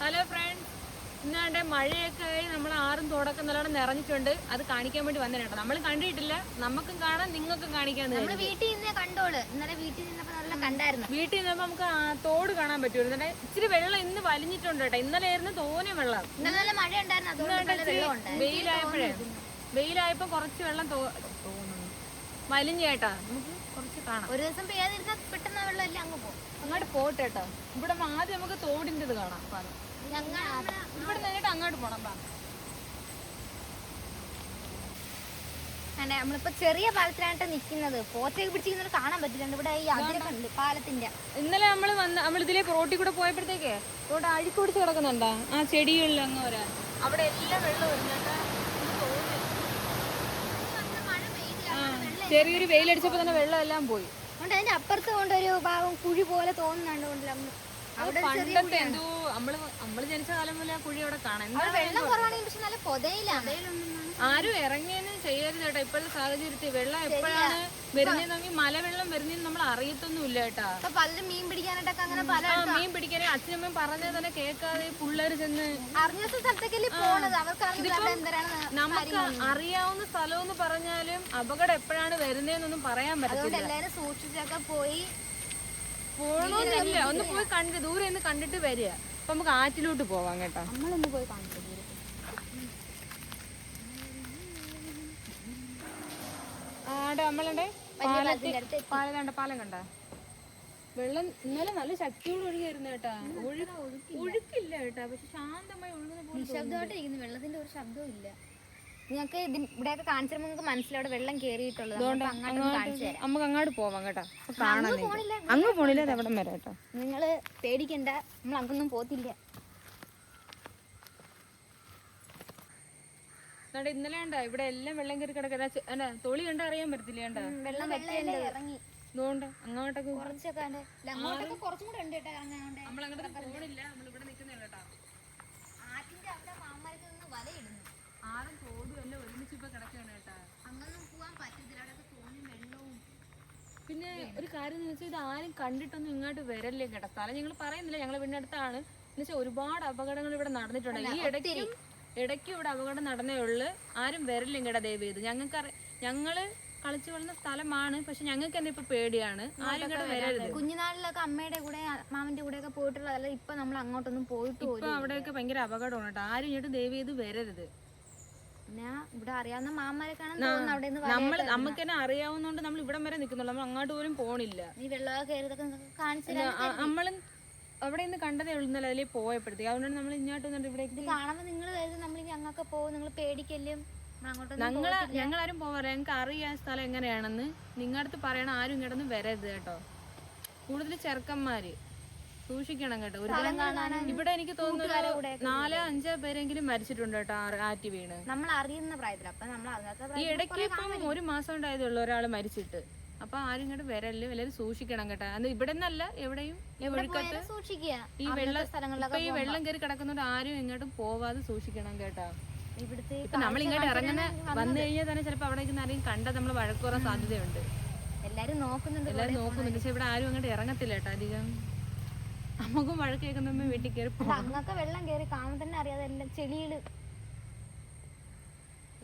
Hello friends, ഇന്നാണ്ട് മഴയൊക്കെ ആയി നമ്മൾ ആറും തോടൊക്കെ നല്ലോണം നിറഞ്ഞിട്ടുണ്ട്. അത് കാണിക്കാൻ വേണ്ടി വന്നേട്ടോ. നമ്മൾ കണ്ടിട്ടില്ല, നമുക്കും കാണാം, നിങ്ങൾക്കും കാണിക്കാന്ന്. വീട്ടിൽ നിന്ന് കണ്ടോള്. ഇന്നലെ വീട്ടിൽ നിന്നപ്പോ നല്ല കണ്ടായിരുന്നു. വീട്ടിൽ നിന്നപ്പോ നമുക്ക് തോട് കാണാൻ പറ്റുമായിരുന്നു. ഇച്ചിരി വെള്ളം ഇന്ന് വലിഞ്ഞിട്ടുണ്ട് കേട്ടോ. ഇന്നലെ ആയിരുന്നു തോനെ വെള്ളം. ഇന്നലെ നല്ല മഴ ഉണ്ടായിരുന്നു. വെയിലായപ്പോ കുറച്ച് വെള്ളം വലിഞ്ഞേട്ടാ. നമുക്ക് കുറച്ച് കാണാം. ഒരു ദിവസം പെയ്യാതിരുന്ന പെട്ടെന്ന് വെള്ളം എല്ലാം അങ്ങ് പോകും. അങ്ങോട്ട് പോട്ടെട്ടോ. ഇവിടെ ആദ്യം നമുക്ക് തോടിൻ്റെ ഇത് കാണാം. ഇവിടെ നിന്നിട്ട് അങ്ങോട്ട് പോണം. നമ്മളിപ്പോ ചെറിയ പാലത്തിലായിട്ട് നിക്കുന്നത്. പോറ്റൊക്കെ പിടിച്ചിരിക്കുന്നത് കാണാൻ പറ്റില്ല. ഇവിടെ ഈ അതിരൊക്കെ ഉണ്ട് പാലത്തിന്റെ. ഇന്നലെ നമ്മൾ ഇതിലെ റോട്ടിൽ കൂടെ പോയപ്പോഴത്തേക്ക് റോഡ് അഴുക്ക് പിടിച്ച് കിടക്കുന്നുണ്ടാ ആ ചെടികളിൽ അങ്ങ് വരാൻ. അവിടെ എല്ലാം വെള്ളം വരുന്നുണ്ട്. ചെറിയൊരു വെയിലടിച്ചപ്പോ തന്നെ വെള്ളം എല്ലാം പോയി. അതിന്റെ അപ്പുറത്ത് കൊണ്ടൊരു ഭാഗം കുഴി പോലെ തോന്നുന്നുണ്ട്. പണ്ടത്തെ എന്തോ നമ്മള് ജനിച്ച കാലം പോലെ ആ കുഴി അവിടെ കാണാൻ. വെള്ളം കുറവാണെങ്കിൽ പക്ഷെ നല്ല പൊതയിലാണ്. ആരും ഇറങ്ങിയെന്ന് ചെയ്യരുത് കേട്ടോ. ഇപ്പോഴത്തെ സാഹചര്യത്തിൽ വെള്ളം എപ്പോഴാണ് വരുന്നതെങ്കിൽ മലവെള്ളം വരുന്നതെന്ന് നമ്മൾ അറിയത്തൊന്നും ഇല്ല കേട്ടാ. പലരും മീൻ പിടിക്കാനായിട്ടൊക്കെ അങ്ങനെ പല മീൻ പിടിക്കാനേ അച്ഛനമ്മയും പറഞ്ഞത് തന്നെ കേൾക്കാതെ പിള്ളേര് ചെന്ന് അറിഞ്ഞ സ്ഥലത്തേക്കല്ലേ പോണത്. നമുക്ക് അറിയാവുന്ന സ്ഥലം എന്ന് പറഞ്ഞാലും അപകടം എപ്പോഴാണ് വരുന്നതെന്നൊന്നും പറയാൻ പറ്റില്ല. എല്ലാരും സൂക്ഷിച്ചൊക്കെ പോയി പോണോന്നില്ല. ഒന്ന് പോയി കണ്ട് ദൂരെ ഒന്ന് കണ്ടിട്ട് വരിക. അപ്പൊ നമുക്ക് ആറ്റിലോട്ട് പോവാം കേട്ടോ. നമ്മളൊന്ന് പോയി കണ്ടിട്ട് നമ്മളുടെ പാലം കണ്ട വെള്ളം ഇന്നലെ നല്ല ശക്തിയോട് ഒഴുകിയായിരുന്നു കേട്ടാ. ഒഴുക്കില്ല കേട്ടാ, പക്ഷെ ശാന്തമായി ഒഴുകുന്ന നിശബ്ദമായിട്ടിരിക്കുന്നു. വെള്ളത്തിന്റെ ഒരു ശബ്ദവും ഇല്ല. നിങ്ങൾക്ക് ഇവിടെയൊക്കെ കാണിച്ചാൽ നിങ്ങൾക്ക് മനസ്സിലവിടെ വെള്ളം കേറിയിട്ടുള്ളത്. നമുക്ക് അങ്ങോട്ട് പോവാം കേട്ടോ. അങ്ങ് പോണില്ല, അത് എവിടം വരെ കേട്ടോ. നിങ്ങള് പേടിക്കണ്ട, നമ്മൾ അങ്ങൊന്നും പോത്തില്ല. ഇന്നലെ ഉണ്ടാ ഇവിടെ എല്ലാം വെള്ളം കയറി കിടക്കുന്ന തൊളി കണ്ടാ അറിയാൻ പറ്റത്തില്ല കേട്ടാ. വെള്ളം ഇറങ്ങി അതുകൊണ്ട് അങ്ങോട്ടൊക്കെ കുറച്ചും കൂടെ ഉണ്ട് കേട്ടോ. നമ്മളങ്ങോട്ട് പോണില്ല, നമ്മളിവിടെ നിൽക്കുന്നേ കേട്ടോ. ആറ്റിന്റെ അവിടെ മാമാർക്ക് നിന്ന് വലയിടുന്നു. ആറും തോടും എല്ലാം ഒരുമിച്ച് ഇപ്പൊ കിടക്കുകയാണ് കേട്ടാ. അങ്ങൊന്നും പോവാൻ പറ്റത്തില്ല. അവിടെ തോന്നും വെള്ളവും. പിന്നെ ഒരു കാര്യം എന്ന് വെച്ചാൽ ഇത് ആരും കണ്ടിട്ടൊന്നും ഇങ്ങോട്ട് വരല്ലേ കേട്ടോ. സ്ഥലം ഞങ്ങൾ പറയുന്നില്ല, ഞങ്ങളെ വീടിനടുത്താണ്. എന്നുവെച്ചാൽ ഒരുപാട് അപകടങ്ങൾ ഇവിടെ നടന്നിട്ടുണ്ട്. ഈ ഇടയ്ക്ക് ഇവിടെ അപകടം നടന്നേ ഉള്ളു. ആരും വരില്ല ഇങ്ങടെ ദയവ് ചെയ്ത്. ഞങ്ങള് കളിച്ചു വളർന്ന സ്ഥലമാണ്, പക്ഷെ ഞങ്ങൾക്ക് തന്നെ ഇപ്പൊ പേടിയാണ്. ആരും ഇങ്ങോട്ട് വരരുത്. കുഞ്ഞുനാളിലൊക്കെ അമ്മയുടെ കൂടെ മാമന്റെ കൂടെ ഒക്കെ പോയിട്ടുള്ളതല്ല. ഇപ്പൊ നമ്മൾ അങ്ങോട്ടൊന്നും പോയിട്ട് ഇപ്പൊ അവിടെയൊക്കെ ഭയങ്കര അപകടമാണ് കേട്ടോ. ആരും ഇങ്ങോട്ട് ദയവ് ചെയ്ത് വരരുത്. പിന്നെ ഇവിടെ അറിയാവുന്ന മാമാരെ കാണാൻ നമുക്ക് തന്നെ അറിയാവുന്നോണ്ട് നമ്മൾ ഇവിടം വരെ നിൽക്കുന്നുള്ളൂ. നമ്മൾ അങ്ങോട്ട് പോലും പോണില്ല. ഈ വെള്ളമൊക്കെ കയറിയതൊക്കെ കാണിച്ചു നമ്മളും അവിടെ നിന്ന് കണ്ടതേ ഉള്ളൂ ഇന്നലെ അതിലേ പോയപ്പോഴത്തേക്ക്. അതുകൊണ്ടാണ് നമ്മൾ ഇങ്ങോട്ട് വന്നിട്ട് ഇവിടെ കാണുമ്പോൾ നിങ്ങൾ നമ്മൾ അങ്ങൊക്കെ പോകും. നിങ്ങൾ പേടിക്കല്ലേ? ഞങ്ങളാരും പോവാറ്. ഞങ്ങൾക്ക് അറിയാൻ സ്ഥലം എങ്ങനെയാണെന്ന്. നിങ്ങളുടെ അടുത്ത് പറയണം ആരും ഇങ്ങോട്ടൊന്നും വരരുത് കേട്ടോ. കൂടുതൽ ചെറുക്കന്മാര് സൂക്ഷിക്കണം കേട്ടോ. ഇവിടെ എനിക്ക് തോന്നുന്നു 4-5 പേരെങ്കിലും മരിച്ചിട്ടുണ്ട് കേട്ടോ ആറ്റി വീണ്. നമ്മൾ അറിയുന്ന പ്രായത്തിൽ. അപ്പൊ നമ്മൾ ഈ ഇടയ്ക്ക് ഇപ്പം 1 മാസം ഉണ്ടായതേ ഉള്ളൂ ഒരാൾ മരിച്ചിട്ട്. അപ്പൊ ആരും ഇങ്ങോട്ട് വരല്ലേ, എല്ലാവരും സൂക്ഷിക്കണം കേട്ടോ. അത് ഇവിടെ നിന്നല്ല, എവിടെയും ഈ ഒഴുക്കത്ത് ഈ വെള്ളം കയറി കിടക്കുന്നോണ്ട് ആരും ഇങ്ങോട്ടും പോവാതെ സൂക്ഷിക്കണം കേട്ടോ. ഇപ്പൊ നമ്മൾ ഇങ്ങോട്ട് ഇറങ്ങുന്ന വന്നു കഴിഞ്ഞാൽ തന്നെ ചിലപ്പോ അവിടെ ആരെയും കണ്ടാൽ നമ്മൾ വഴക്കുറാൻ സാധ്യതയുണ്ട്. എല്ലാരും നോക്കുന്നുണ്ട്. പക്ഷെ ഇവിടെ ആരും അങ്ങോട്ട് ഇറങ്ങത്തില്ല കേട്ടോ അധികം. നമുക്കും വഴക്ക് കേൾക്കുന്ന വീട്ടിൽ കയറി അങ്ങൊക്കെ വെള്ളം കയറി കാണാൻ തന്നെ അറിയാതെ എല്ലാം ചെളിയില്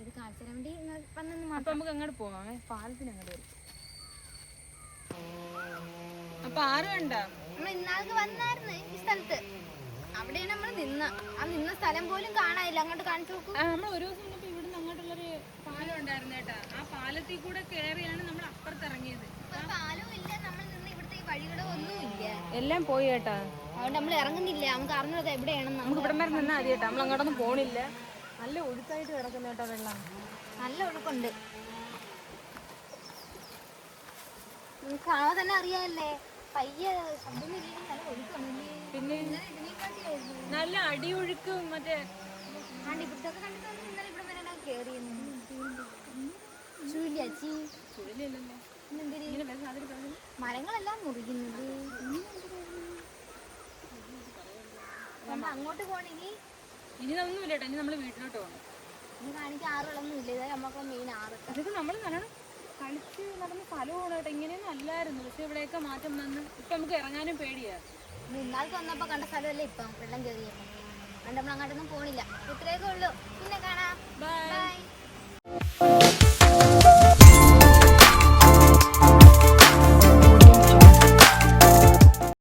ഇത് കാണിച്ചു തരാൻ വേണ്ടി വന്നു. അപ്പൊ നമുക്ക് അങ്ങോട്ട് പോവാം. പാലത്തിന് അങ്ങോട്ട് വരും. അപ്പൊ ആരും ഉണ്ടോ? നമ്മൾ ഇന്നാൾക്ക് വന്നായിരുന്നു ഈ സ്ഥലത്ത്. അവിടെയാണ് നമ്മൾ നിന്ന സ്ഥലം പോലും കാണാനില്ല. അങ്ങോട്ട് കാണിച്ചു നോക്കൂ. നമ്മൾ ഒരു ദിവസം വന്നപ്പോ ഇവിടുന്ന് അങ്ങോട്ടുള്ളൊരു പാലം ഉണ്ടായിരുന്നു കേട്ടാ. ആ പാലത്തിൽ കൂടെ കയറിയാണ് നമ്മൾ അപ്പുറത്ത് ഇറങ്ങിയത്. പാലവും ഇല്ല, നമ്മൾ നിന്ന് ഇവിടുത്തെ ഈ വഴികളോ ഒന്നുമില്ല, എല്ലാം പോയി കേട്ടാ. അതുകൊണ്ട് നമ്മൾ ഇറങ്ങുന്നില്ല. നമുക്ക് അറിഞ്ഞത് എവിടെയാണെന്ന്. നമുക്ക് ഇവിടെ വരെ നിന്നാ മതി കേട്ടാ. നമ്മൾ അങ്ങോട്ടൊന്നും പോണില്ല. നല്ല ഒഴുക്കായിട്ട് കിടക്കുന്ന കേട്ടോ വെള്ളം. നല്ല ഒഴുക്കുണ്ട്. കാണാൻ തന്നെ അറിയാല്ലേ. പയ്യെ ശബ്ദം നല്ല ഒഴുക്കാണ്. പിന്നെ നല്ല അടിയൊഴുക്കും മറ്റേ ഇവിടുത്തൊക്കെ കണ്ടിട്ട് ഇന്നലെ ഇവിടെ വരെ കേറിയെന്ന്. മരങ്ങളെല്ലാം മുറിക്കുന്നത്. അങ്ങോട്ട് പോണെങ്കിൽ ഇനി ഒന്നുമില്ല കേട്ടോ. ഇനി നമ്മള് വീട്ടിലോട്ട് പോകണം. ഇനി കാണിക്കാൻ ആറുകളൊന്നും ഇല്ല. ഇത് നമുക്ക് മെയിൻ ആറ്. അതൊക്കെ നമ്മൾ നല്ലോണം കളിച്ച് നടന്ന സ്ഥലമാണ് കേട്ടോ. ഇങ്ങനെയൊന്നും അല്ലായിരുന്നു. പക്ഷെ ഇവിടെയൊക്കെ മാറ്റം വന്ന് ഇപ്പൊ നമുക്ക് ഇറങ്ങാനും പേടിയാ. ഇന്നാൾക്ക് വന്നപ്പോ കണ്ട സ്ഥലമല്ലേ ഇപ്പം വെള്ളം കയറിയ. അതുകൊണ്ട് നമ്മൾ അങ്ങോട്ടൊന്നും പോണില്ല. ഇത്രയൊക്കെ ഉള്ളൂ. പിന്നെ കാണാം. ബൈ. ബൈ.